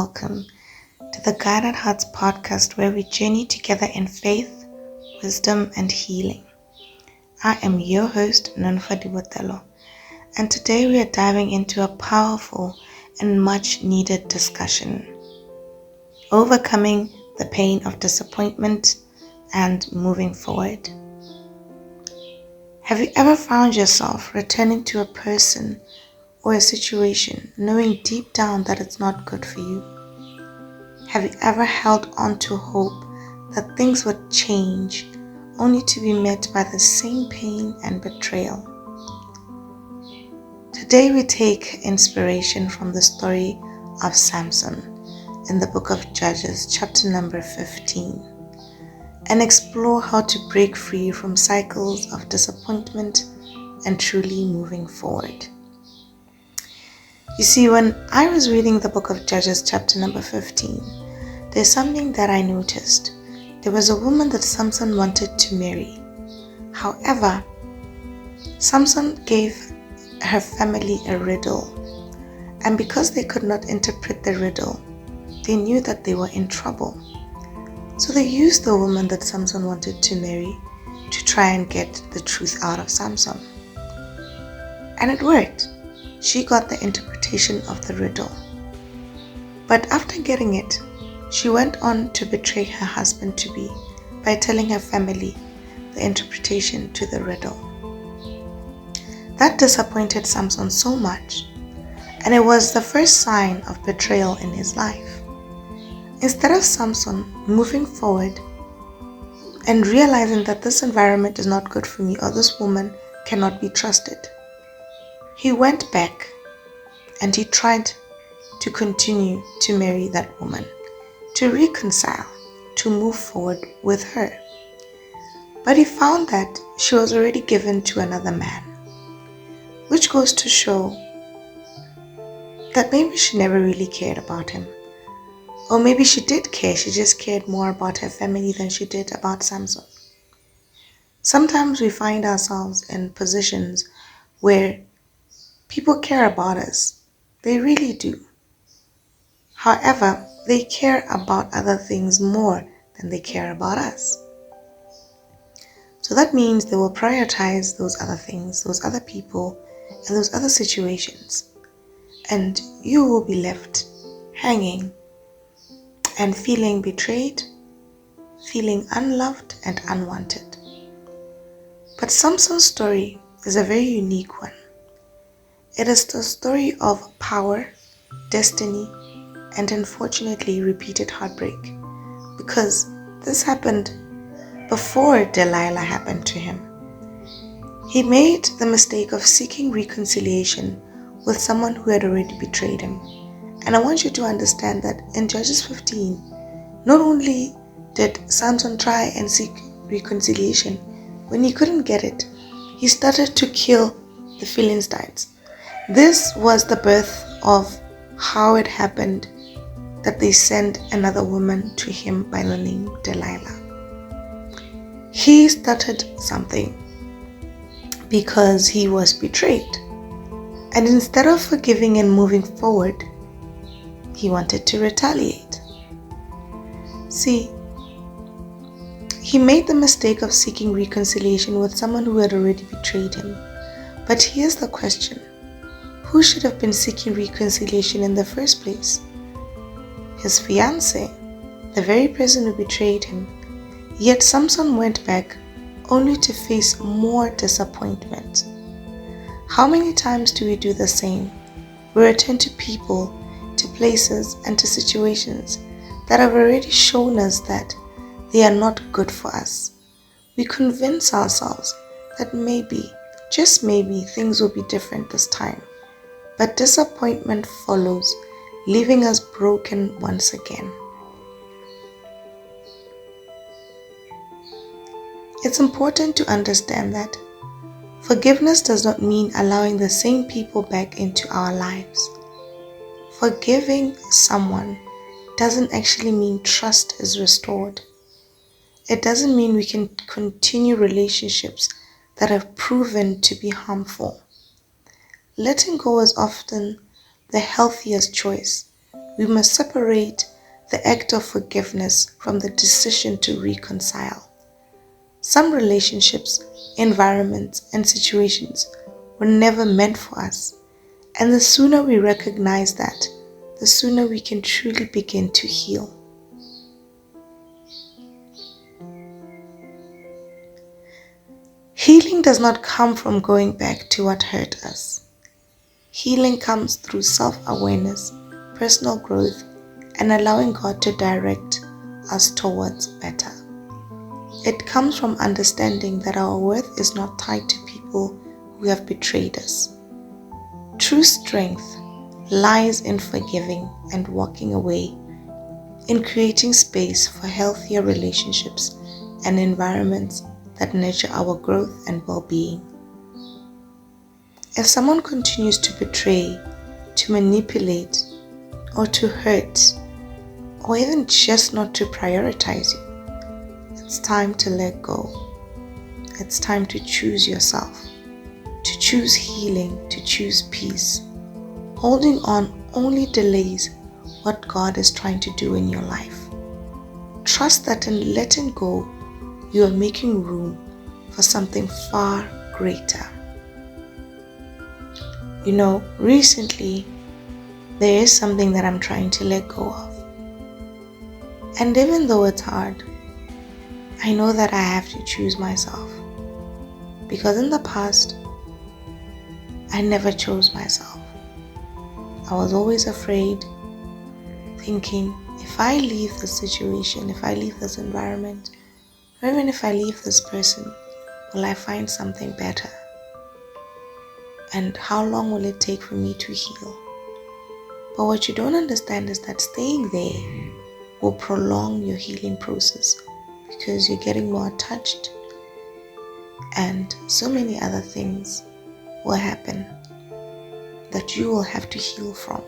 welcome to the Guided Hearts podcast where we journey together in faith, wisdom, and healing. I am your host, Nonfadi Botelo, and today we are diving into a powerful and much needed discussion: overcoming the pain of disappointment and moving forward. Have you ever found yourself returning to a person or a situation knowing deep down that it's not good for you? Have you ever held on to hope that things would change only to be met by the same pain and betrayal? Today we take inspiration from the story of Samson in the book of Judges, chapter number 15, and explore how to break free from cycles of disappointment and truly moving forward. You see, when I was reading the book of Judges, chapter number 15, there's something that I noticed. There was a woman that Samson wanted to marry. However, Samson gave her family a riddle, and because they could not interpret the riddle, they knew that they were in trouble. So they used the woman that Samson wanted to marry to try and get the truth out of Samson. And it worked. She got the interpretation of the riddle. But after getting it, she went on to betray her husband-to-be by telling her family the interpretation to the riddle. That disappointed Samson so much, and it was the first sign of betrayal in his life. Instead of Samson moving forward and realizing that this environment is not good for me or this woman cannot be trusted, he went back and he tried to continue to marry that woman, to reconcile, to move forward with her. But he found that she was already given to another man, which goes to show that maybe she never really cared about him. Or maybe she did care, she just cared more about her family than she did about Samson. Sometimes we find ourselves in positions where people care about us. They really do. However, they care about other things more than they care about us. So that means they will prioritize those other things, those other people, and those other situations. And you will be left hanging and feeling betrayed, feeling unloved and unwanted. But Samson's story is a very unique one. It is the story of power, destiny, and unfortunately repeated heartbreak, because this happened before Delilah happened to him. He made the mistake of seeking reconciliation with someone who had already betrayed him. And I want you to understand that in Judges 15, not only did Samson try and seek reconciliation, when he couldn't get it, he started to kill the Philistines. This was the birth of how it happened that they sent another woman to him by the name Delilah. He started something because he was betrayed. And instead of forgiving and moving forward, he wanted to retaliate. See, he made the mistake of seeking reconciliation with someone who had already betrayed him. But here's the question: who should have been seeking reconciliation in the first place? His fiancée, the very person who betrayed him. Yet Samson went back only to face more disappointment. How many times do we do the same? We return to people, to places, and to situations that have already shown us that they are not good for us. We convince ourselves that maybe, just maybe, things will be different this time. But disappointment follows, leaving us broken once again. It's important to understand that forgiveness does not mean allowing the same people back into our lives. Forgiving someone doesn't actually mean trust is restored. It doesn't mean we can continue relationships that have proven to be harmful. Letting go is often the healthiest choice, we must separate the act of forgiveness from the decision to reconcile. Some relationships, environments, and situations were never meant for us, and the sooner we recognize that, the sooner we can truly begin to heal. Healing does not come from going back to what hurt us. Healing comes through self-awareness, personal growth, and allowing God to direct us towards better. It comes from understanding that our worth is not tied to people who have betrayed us. True strength lies in forgiving and walking away, in creating space for healthier relationships and environments that nurture our growth and well-being. If someone continues to betray, to manipulate, or to hurt, or even just not to prioritize you, it's time to let go. It's time to choose yourself, to choose healing, to choose peace. Holding on only delays what God is trying to do in your life. Trust that in letting go, you are making room for something far greater. Recently, there is something that I'm trying to let go of. And even though it's hard, I know that I have to choose myself. Because in the past, I never chose myself. I was always afraid, thinking, if I leave this situation, if I leave this environment, or even if I leave this person, will I find something better? And how long will it take for me to heal? But what you don't understand is that staying there will prolong your healing process, because you're getting more attached and so many other things will happen that you will have to heal from.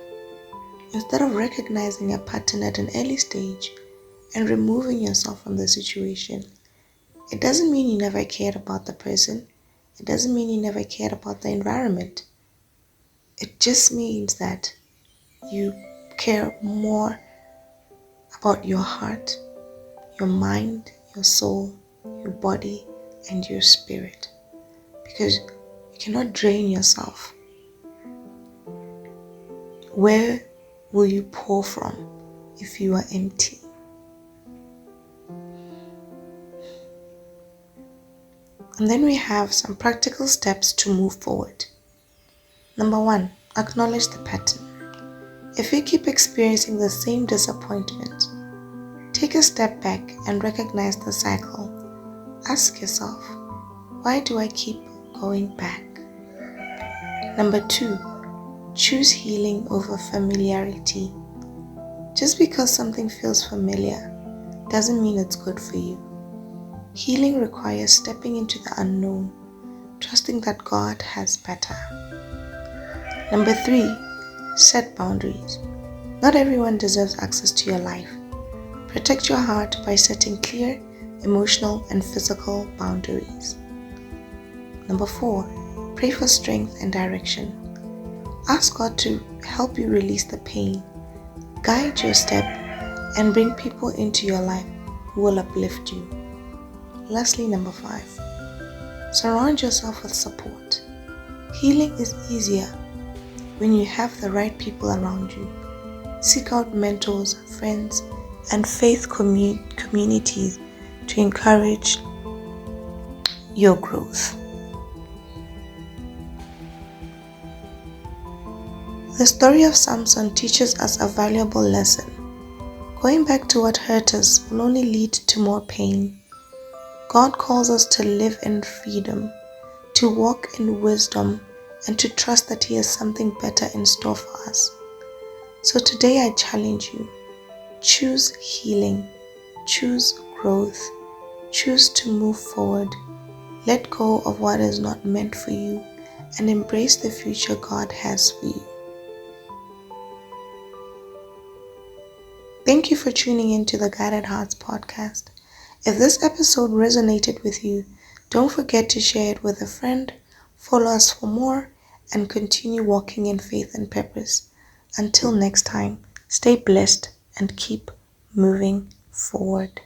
Instead of recognizing a pattern at an early stage and removing yourself from the situation, it doesn't mean you never cared about the person. It doesn't mean you never cared about the environment. It just means that you care more about your heart, your mind, your soul, your body, and your spirit. Because you cannot drain yourself. Where will you pour from if you are empty? And then we have some practical steps to move forward. Number 1, acknowledge the pattern. If you keep experiencing the same disappointment, take a step back and recognize the cycle. Ask yourself, why do I keep going back? Number 2, choose healing over familiarity. Just because something feels familiar doesn't mean it's good for you. Healing requires stepping into the unknown, trusting that God has better. Number 3, set boundaries. Not everyone deserves access to your life. Protect your heart by setting clear emotional and physical boundaries. Number 4, pray for strength and direction. Ask God to help you release the pain, guide your step, and bring people into your life who will uplift you. Lastly, number 5, surround yourself with support. Healing is easier when you have the right people around you. Seek out mentors, friends, and faith communities to encourage your growth. The story of Samson teaches us a valuable lesson. Going back to what hurt us will only lead to more pain. God calls us to live in freedom, to walk in wisdom, and to trust that He has something better in store for us. So today I challenge you, choose healing, choose growth, choose to move forward, let go of what is not meant for you, and embrace the future God has for you. Thank you for tuning in to the Guided Hearts podcast. If this episode resonated with you, don't forget to share it with a friend, follow us for more, and continue walking in faith and purpose. Until next time, Stay blessed and keep moving forward.